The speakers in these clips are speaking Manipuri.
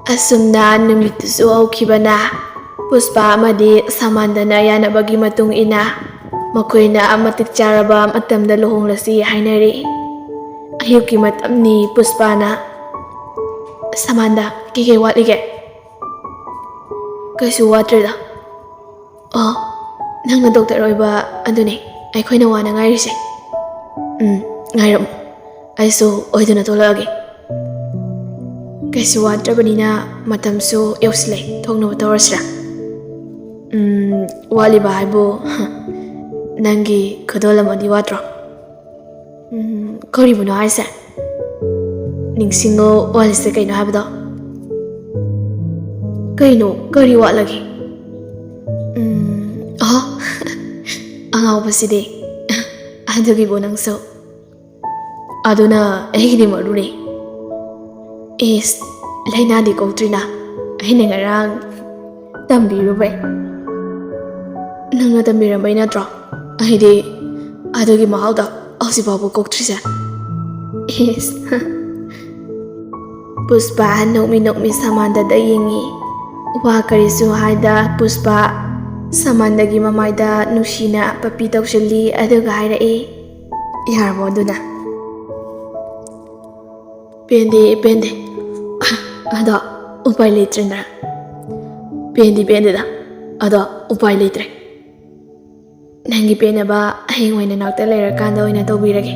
Asumna numittusu hꯧkhibana Puspa amadi Samandana yanabagi matung ina makoina matik charaba matamda luhonglasi hainari. Ayuki matamni Puspana Samanda kike watlige kaisu watrida. Oh, nangna doctor oiba adune aikoina wana ngairise. Ngairam aisu oiduna tolage. Kaisu watrabanina matamsu yausile thokno tawrasra. Waliba haibo nangi khodolamadi watro. Koribuno haise. Ningsingo walise kaino habdo. Kaino kari watlagi. Angaw baside. Adugi bonangso. Aduna ehidi maruni. Is laina di kautrina. Aina ngarang tambiru bay. Nangna tambira bay natro. Ahidi adugi mahauda ausi babu kautrisa. Is Puspa nokmi Samanda da yengi. Wa karisu haida Puspa Samandagi mamaida nushina papi tawshali aduga hairae. Yarbo aduna. Pende. Ada upai leitrendra. Pende da. Ada upai leitre. Nangi pena ba heng waina nakta leirakanda waina tawbirage.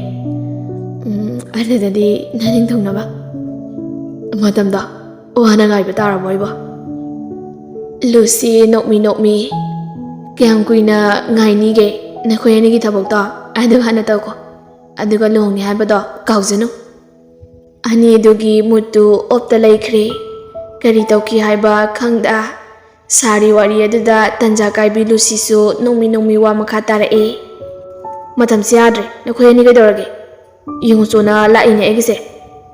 Adadadi naning thongna ba. Matamda wana ngaiba taraboy ba. Lucy nokmi kayang kuina ngaini ge nakoyani gi thabokta adu hana tawko aduga lohni habada kaujanu ani dugi mutu opta laikre kari tawki haiba khangda sari wari aduda tanja kaibi Lucy su nokmi wa makha tarae matam siadre nakoyani ge dorage yungchona laine egise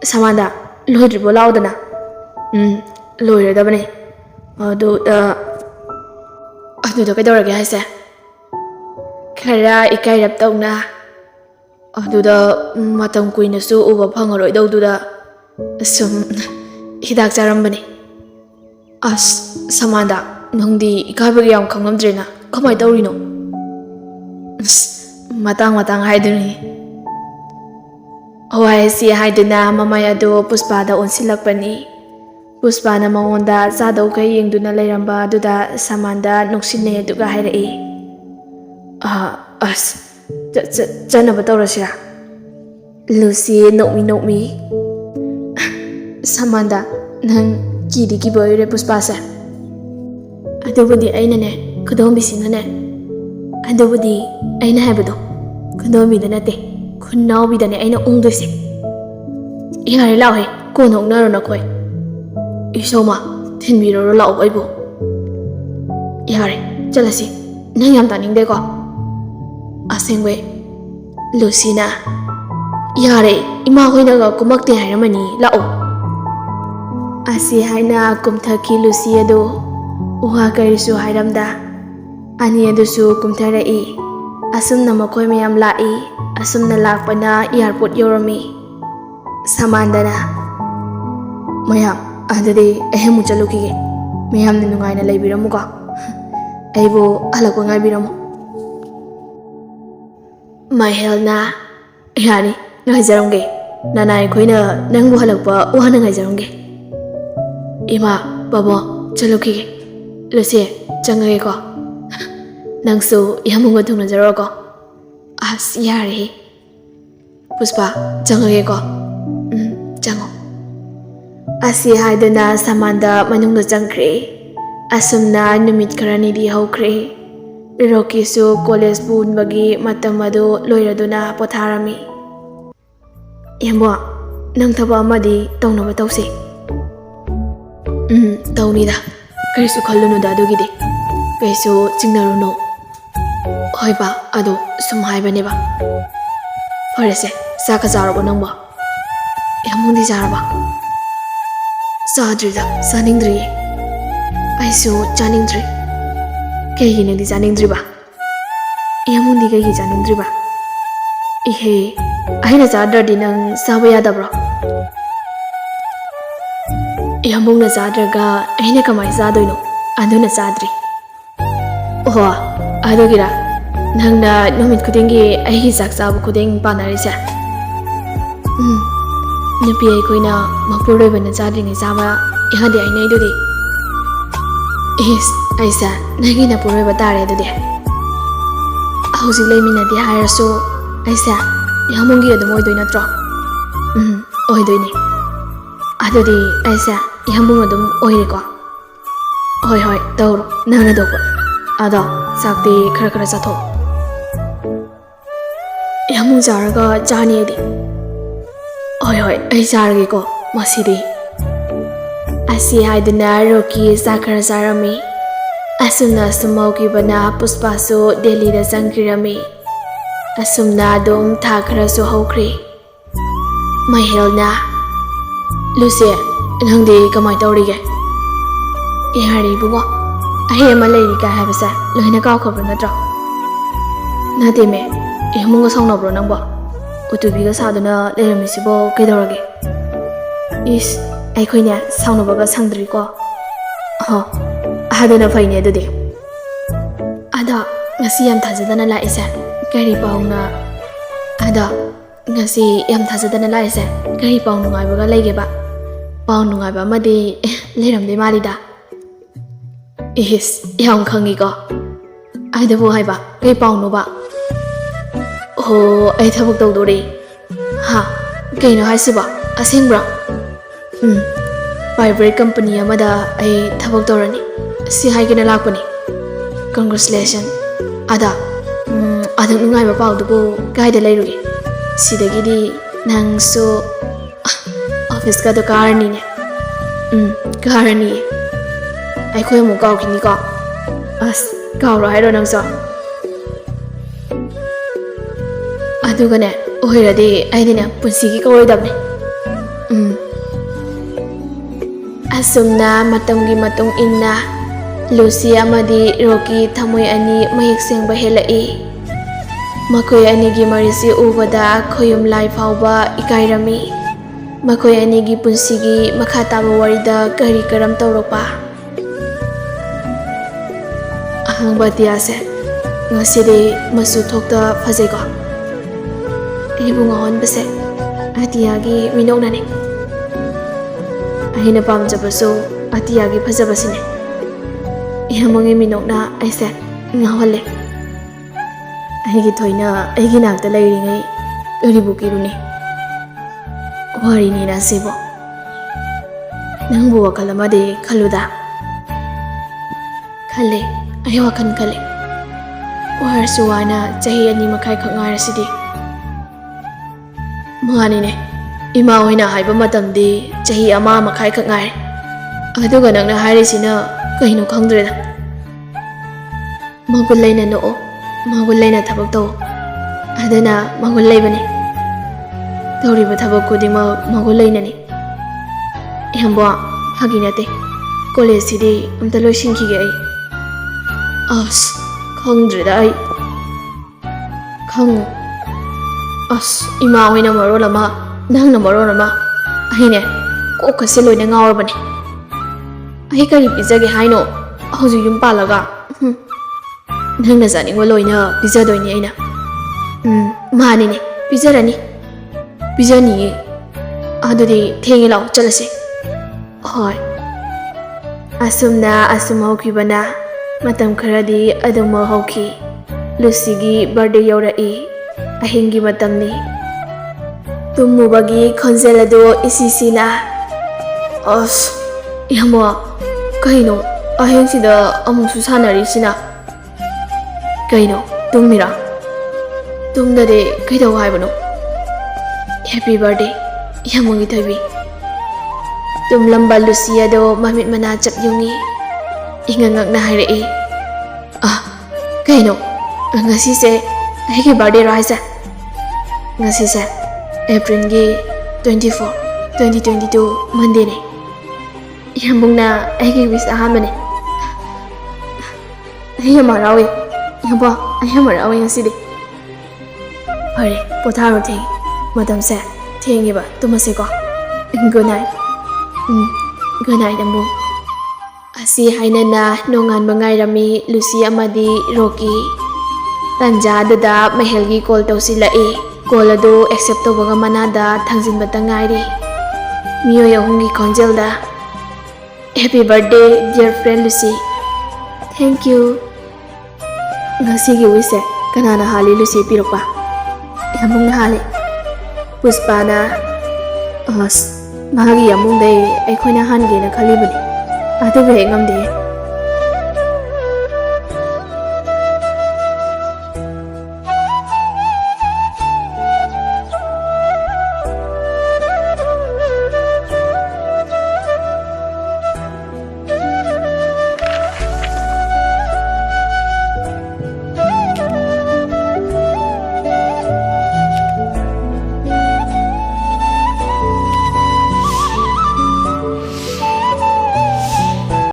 Samanda loidribo laudana loiredabane aduda kaidorage haise khara ikairap tawna aduda matam kuina su uba phangaroi dawduda sum hidak charambane Samanda nongdi ikabagi yam khangamdrena kamai tawrino matang haiduni awai si haiduna mamaya do Puspa da onsilakpani Puspa na mangonda sadau kai yengduna lairamba aduda Samanda noksinne aduga hairae chanaba tawrasira. Lucy nokmi Samanda nang kidi kiboire Puspa se adubudi ainane khodombisina ne adubudi aina habado khodombi da nate khunnawi da ne aina ongdoise ihare lawe konok naro nakoi Isoma thinbiro lau aibo yare chalasi nang yam taning de ko asengwe Lucina yare ima hoina ga kumakte hairamani lao asi haina kumthaki Lucy ado uha karisu hairamda ani adusu kumtharai asumna makoi mayam lai asumna lakpana airport yorami Samandana mayam adade ehemu chalukige mayam ni nungaina leibiramu ko aibo alako ngaibiramu Mahelna yani ngaijarongge nanai khoina nangbu halakpa uhana ngaijarongge ima babo chalukige Lucy changage ko nangsu yamunga thungna jaro ko yare Puspa changage ko chango asi haidana Samanda manungda changkre asumna numit kharani di hokre Rocky su college bun bagi matam adu loiraduna potharami yambo nang thaba amadi tawnaba tawse tawnida kaisu khallunu da dugide kaisu chingnaruno hoiba adu sum haibane ba farese saka jarabo nangba yamundi jaraba Sadrida saningdri aisu chaningdri kegi nangdi chaningdri ba yamundi kegi chaningdri ba ihe aina chadadi nang saba yadabro ꯌꯥꯝꯕꯨꯡꯅ ꯆꯥꯗ꯭ꯔꯒ ꯑꯩꯅ ꯀꯃꯥꯏꯅ ꯆꯥꯗꯣꯏꯅꯣ? ꯑꯗꯨꯅ ꯆꯥꯗ꯭ꯔꯤ. ꯑꯣꯍꯣ, ꯑꯗꯨꯒꯤꯔꯥ ꯅꯪꯅ ꯅꯨꯃꯤꯠ ꯈꯨꯗꯤꯡꯒꯤ ꯑꯩꯒꯤ ꯆꯥꯛ ꯆꯥꯕ ꯈꯨꯗꯤꯡ ꯄꯥꯟꯅꯔꯤꯁꯦ? ꯅꯨꯄꯤ ꯑꯩꯈꯣꯏꯅ ꯃꯄꯨꯔꯣꯏꯕꯅ ꯆꯥꯗ꯭ꯔꯤꯉꯩ ꯆꯥꯕ ꯌꯥꯗꯦ ꯍꯥꯏꯅꯩꯗꯨꯗꯤ. ꯏꯁ, ꯑꯩꯁꯦ ꯅꯪꯒꯤ ꯅꯄꯨꯔꯣꯏꯕ ꯇꯥꯔꯦ ꯑꯗꯨꯗꯤ. ꯍꯧꯖꯤꯛ ꯂꯩꯃꯤꯟꯅꯗꯦ ꯍꯥꯏꯔꯁꯨ ꯑꯩꯁꯦ ꯌꯥꯝꯕꯨꯡꯒꯤ ꯑꯗꯨꯝ ꯑꯣꯏꯗꯣꯏ ꯅꯠꯇ꯭ꯔꯣ? ꯑꯣꯏꯗꯣꯏꯅꯤ. ꯑꯗꯨꯗꯤ ꯑꯩꯁꯦ ꯌꯥꯝꯕꯨꯡ ꯑꯗꯨꯝ ꯑꯣꯏꯔꯦꯀꯣ? ꯍꯣꯏ ꯍꯣꯏ, ꯇꯧꯔꯣ ꯅꯪꯅ ꯊꯣꯛꯄ. ꯑꯗꯣ ꯆꯥꯛꯇꯤ ꯈꯔ ꯈꯔ ꯆꯥꯊꯣꯛꯑꯣ. ꯌꯥꯝꯕꯨꯡ ꯆꯥꯔꯒ ꯆꯥꯅꯤ ꯑꯩꯗꯤ. ꯍꯣꯏ ꯍꯣꯏ, ꯑꯩ ꯆꯥꯔꯒꯦꯀꯣ ꯉꯁꯤꯗꯤ. ꯑꯁꯤ ꯍꯥꯏꯗꯨꯅ ꯔꯣꯀꯤ ꯆꯥꯛ ꯈꯔ ꯆꯥꯔꯝꯃꯤ. ꯑꯁꯨꯝꯅ ꯑꯁꯨꯝ ꯍꯧꯈꯤꯕꯅ ꯄꯨꯁꯄꯥꯁꯨ ꯗꯦꯜꯂꯤꯗ ꯆꯪꯈꯤꯔꯝꯃꯤ. ꯑꯁꯨꯝꯅ ꯑꯗꯨꯝ ꯊꯥ ꯈꯔꯁꯨ ꯍꯧꯈ꯭ꯔꯦ. ꯃꯍꯦꯜꯅ, ꯂꯨꯁꯤ, ꯅꯪꯗꯤ ꯀꯃꯥꯏꯅ ꯇꯧꯔꯤꯒꯦ? ꯌꯥꯔꯦ ꯏꯕꯨꯡꯉꯣ, ꯑꯩ ꯑꯃ ꯂꯩꯔꯤꯒ ꯍꯥꯏꯕꯁꯦ ꯂꯣꯏꯅ ꯀꯥꯎꯈ꯭ꯔꯕ ꯅꯠꯇ꯭ꯔꯣ? ꯅꯠꯇꯦꯃꯦ, ꯌꯥꯝꯕꯨꯡꯒ ꯁꯥꯎꯅꯕ꯭ꯔꯣ ꯅꯪꯕꯣ? ꯎꯇꯨꯕꯤꯒ ꯁꯥꯗꯨꯅ ꯂꯩꯔꯝꯃꯤꯁꯤꯕꯣ ꯀꯩꯗꯧꯔꯒꯦ? ꯏꯁ, ꯑꯩꯈꯣꯏꯅꯦ ꯁꯥꯎꯅꯕꯒ ꯁꯪꯗ꯭ꯔꯤꯀꯣ. ꯑꯗꯨꯅ ꯐꯩꯅꯦ ꯑꯗꯨꯗꯤ. ꯑꯗꯣ ꯉꯁꯤ ꯌꯥꯝ ꯊꯥꯖꯗꯅ ꯂꯥꯛꯏꯁꯦ ꯀꯔꯤ ꯄꯥꯎꯅ? ꯑꯗꯣ ꯉꯁꯤ ꯌꯥꯝ ꯊꯥꯖꯗꯅ ꯂꯥꯛꯏꯁꯦ ꯀꯔꯤ ꯄꯥꯎ ꯅꯨꯡꯉꯥꯏꯕꯒ ꯂꯩꯒꯦꯕ? ꯄꯥꯎ ꯅꯨꯡꯉꯥꯏꯕ ꯑꯃꯗꯤ ꯂꯩꯔꯝꯗꯣꯏ ꯃꯥꯜꯂꯤꯗ. ꯏꯁ, ꯌꯥꯝ ꯈꯪꯉꯤꯀꯣ. ꯑꯗꯨꯕꯨ ꯍꯥꯏꯕ ꯀꯩ ꯄꯥꯎꯅꯣꯕ? ꯑꯣ, ꯑꯩ ꯊꯕꯛ ꯇꯧꯗꯣꯔꯤ. ꯍꯥ, ꯀꯩꯅꯣ ꯍꯥꯏꯁꯤꯕꯣ? ꯑꯁꯦꯡꯕ꯭ꯔꯣ? ꯄ꯭ꯔꯥꯏꯚꯦꯠ ꯀꯝꯄꯅꯤ ꯑꯃꯗ ꯑꯩ ꯊꯕꯛ ꯇꯧꯔꯅꯤ. ꯁꯤ ꯍꯥꯏꯒꯦꯅ ꯂꯥꯛꯄꯅꯤ. ꯀꯪꯒ꯭ꯔꯦꯆꯨꯂꯦꯁꯟ. ꯑꯗ ꯑꯗꯨꯛ ꯅꯨꯡꯉꯥꯏꯕ ꯄꯥꯎꯗꯨꯕꯨ ꯀꯥꯏꯗ ꯂꯩꯔꯨꯒꯦ? ꯁꯤꯗꯒꯤꯗꯤ ꯅꯪꯁꯨ ꯑꯣꯐꯤꯁꯀꯗꯣ ꯀꯥꯔꯅꯤꯅꯦ. ꯀꯥꯔꯅꯤꯌꯦ. ꯑꯩꯈꯣꯏ ꯑꯃꯨꯛ ꯀꯥꯎꯈꯤꯅꯤꯀꯣ. ꯑꯁ, ꯀꯥꯎꯔꯣ ꯍꯥꯏꯔꯣ ꯅꯪꯁꯨ? ꯑꯗꯨꯒꯅꯦ, ꯑꯣꯏꯔꯗꯤ ꯑꯩꯗꯤꯅꯦ ꯄꯨꯟꯁꯤꯒꯤ ꯀꯧꯔꯣꯏꯗꯕꯅꯦ. ꯑꯁꯨꯝꯅ ꯃꯇꯝꯒꯤ ꯃꯇꯨꯡ ꯏꯟꯅ ꯂꯨꯁꯤ ꯑꯃꯗꯤ ꯔꯣꯀꯤ ꯊꯃꯣꯏ ꯑꯅꯤ ꯃꯌꯦꯛ ꯁꯦꯡꯕ ꯍꯦꯜꯂꯛꯏ. ꯃꯈꯣꯏ ꯑꯅꯤꯒꯤ ꯃꯔꯤꯁꯤ ꯎꯕꯗ ꯈꯣꯌꯨꯝ ꯂꯥꯏ ꯐꯥꯎꯕ ꯏꯀꯥꯏꯔꯝꯃꯤ. ꯃꯈꯣꯏ ꯑꯅꯤꯒꯤ ꯄꯨꯟꯁꯤꯒꯤ ꯃꯈꯥ ꯇꯥꯕ ꯋꯥꯔꯤꯗ ꯀꯔꯤ ꯀꯔꯝ ꯇꯧꯔꯛꯄ? ꯑꯍꯥꯡꯕ ꯑꯇꯤꯌꯥꯁꯦ ꯉꯁꯤꯗꯤ ꯃꯆꯨ ꯊꯣꯛꯇ ꯐꯖꯩꯀꯣ. ꯑꯩꯕꯨ ꯉꯥꯎꯍꯟꯕꯁꯦ ꯑꯇꯤꯌꯥꯒꯤ ꯃꯤꯅꯣꯛꯅꯅꯤ. ꯑꯩꯅ ꯄꯥꯝꯖꯕꯁꯨ ꯑꯇꯤꯌꯥꯒꯤ ꯐꯖꯕꯁꯤꯅꯦ. ꯌꯥꯝꯕꯨꯡꯒꯤ ꯃꯤꯅꯣꯛꯅ ꯑꯩꯁꯦ ꯉꯥꯎꯍꯜꯂꯦ. ꯑꯩꯒꯤ ꯊꯣꯏꯅ ꯑꯩꯒꯤ ꯅꯥꯛꯇ ꯂꯩꯔꯤꯉꯩ ꯀꯔꯤꯕꯨ ꯀꯤꯔꯨꯅꯤ? ꯋꯥꯔꯤꯅꯤꯅ ꯁꯤꯕꯣ. ꯅꯪꯕꯨ ꯋꯥꯈꯜ ꯑꯃꯗꯤ ꯈꯜꯂꯨꯗ. ꯈꯜꯂꯦ, ꯑꯩ ꯋꯥꯈꯜ ꯈꯜꯂꯦ. ꯋꯥꯔꯁꯨ ꯋꯥꯅ ꯆꯍꯤ 2 ꯃꯈꯥꯏꯈꯛ ꯉꯥꯏꯔꯁꯤꯗꯤ. ꯃꯥꯅꯤꯅꯦ, ꯏꯃꯥ ꯍꯣꯏꯅ ꯍꯥꯏꯕ ꯃꯇꯝꯗꯤ ꯆꯍꯤ 1 ꯃꯈꯥꯏꯈꯛ ꯉꯥꯏꯔꯦ. ꯑꯗꯨꯒ ꯅꯪꯅ ꯍꯥꯏꯔꯤꯁꯤꯅ ꯀꯩꯅꯣ ꯈꯪꯗ꯭ꯔꯦꯗ. ꯃꯒꯨꯟ ꯂꯩꯅ ꯅꯣꯛꯑꯣ, ꯃꯒꯨꯟ ꯂꯩꯅ ꯊꯕꯛ ꯇꯧ. ꯑꯗꯨꯅ ꯃꯒꯨꯟ ꯂꯩꯕꯅꯤ. ꯇꯧꯔꯤꯕ ꯊꯕꯛ ꯈꯨꯗꯤꯡꯃꯛ ꯃꯒꯨꯟ ꯂꯩꯅꯅꯤ. ꯌꯥꯝꯕꯣ, ꯐꯥꯒꯤ ꯅꯠꯇꯦ. ꯀꯣꯂꯦꯖꯁꯤꯗꯤ ꯑꯝꯇ ꯂꯣꯏꯁꯤꯟꯈꯤꯒꯦ ꯑꯩ. ꯑꯁ, ꯈꯪꯗ꯭ꯔꯦꯗ ꯑꯩ. ꯈꯪꯉꯨ. ꯑꯁ, ꯏꯃꯥ ꯍꯣꯏꯅ ꯃꯔꯣꯜ ꯑꯃ, ꯅꯪꯅ ꯃꯔꯣꯜ ꯑꯃ. ꯑꯩꯅꯦ ꯀꯣꯛꯀꯁꯦ ꯂꯣꯏꯅ ꯉꯥꯎꯔꯕꯅꯦ. ꯑꯩ ꯀꯔꯤ ꯄꯤꯖꯒꯦ ꯍꯥꯏꯅꯣ ꯍꯧꯖꯤꯛ ꯌꯨꯝ ꯄꯥꯜꯂꯒ? ꯅꯪꯅ ꯆꯥꯅꯤꯡꯕ ꯂꯣꯏꯅ ꯄꯤꯖꯗꯣꯏꯅꯤ ꯑꯩꯅ. ꯃꯥꯅꯤꯅꯦ, ꯄꯤꯖꯔꯅꯤ. ꯄꯤꯖꯅꯤꯌꯦ. ꯑꯗꯨꯗꯤ ꯊꯦꯡꯉꯦ, ꯂꯥꯛꯑꯣ ꯆꯠꯂꯁꯤ. ꯍꯣꯏ. ꯑꯁꯨꯝꯅ ꯑꯁꯨꯝ ꯍꯧꯈꯤꯕꯅ ꯃꯇꯝ ꯈꯔꯗꯤ ꯑꯗꯨꯃꯛ ꯍꯧꯈꯤ. ꯂꯨꯁꯤꯒꯤ ꯕꯔꯊꯗꯦ ꯌꯧꯔꯛꯏ. ꯑꯍꯤꯡꯒꯤ ꯃꯇꯝꯅꯤ. ꯇꯨꯝꯃꯨꯕꯒꯤ ꯈꯣꯟꯖꯦꯜ ꯑꯗꯨ ꯏꯁꯤꯁꯤꯅ. ꯑꯁ, ꯌꯥꯝꯕꯣ, ꯀꯩꯅꯣ ꯑꯍꯤꯡꯁꯤꯗ ꯑꯃꯨꯛꯁꯨ ꯁꯥꯟꯅꯔꯤꯁꯤꯅ? ꯀꯩꯅꯣ, ꯇꯨꯝꯃꯤꯔꯥ? ꯇꯨꯝꯗꯗꯤ ꯀꯩꯗꯧ ꯍꯥꯏꯕꯅꯣ? ꯍꯦꯄꯤ ꯕꯔꯊꯗꯦ ꯌꯥꯝꯕꯨꯡꯒꯤ ꯊꯣꯏꯕꯤ. ꯇꯨꯝꯂꯝꯕ ꯂꯨꯁꯤ ꯑꯗꯣ ꯃꯃꯤꯠ ꯃꯅꯥ ꯆꯞ ꯌꯨꯡꯉꯤ. ꯏꯉꯛ-ꯉꯛꯅ ꯍꯥꯏꯔꯛꯏ. ꯀꯩꯅꯣ, ꯉꯁꯤꯁꯦ ꯑꯩꯒꯤ ꯕꯔꯊꯗꯦꯔꯣ ꯍꯥꯏꯁꯦ? ꯉꯁꯤꯁꯦ ꯑꯦꯄ꯭ꯔꯤꯜꯒꯤ 24, 2022 ꯃꯟꯗꯦꯅꯦ. ꯌꯥꯝꯕꯨꯡꯅ ꯑꯩꯒꯤ ꯋꯤꯁ ꯑꯍꯥꯟꯕꯅꯦ. ꯑꯩ ꯌꯥꯝ ꯍꯔꯥꯎꯏ. ꯌꯥꯝꯕꯣ, ꯑꯩ ꯌꯥꯝ ꯍꯔꯥꯎꯏ ꯉꯁꯤꯗꯤ. ꯐꯔꯦ, ꯄꯣꯊꯥꯔꯣ. ꯊꯦꯡꯉꯤ. ꯃꯇꯝꯁꯦ ꯊꯦꯡꯉꯦꯕ. ꯇꯨꯝꯃꯁꯤꯀꯣ. Good night. Good night ꯑꯃꯨꯛ. Asi hainana nongan mangairami Lucy amadi Rocky. Tanja aduda Mahelgi call tausilai. Call adu accept tawbaga manada thangzinbata ngairi. Miyoy ahungi khonjelda. Happy birthday dear friend Lucy. Thank you. Ngasigi wise kanana hali Lucy pirokpa. Yamung hali. Puspana mahagi yamung dai aikhoina hangena khalibani. Adu be ngamde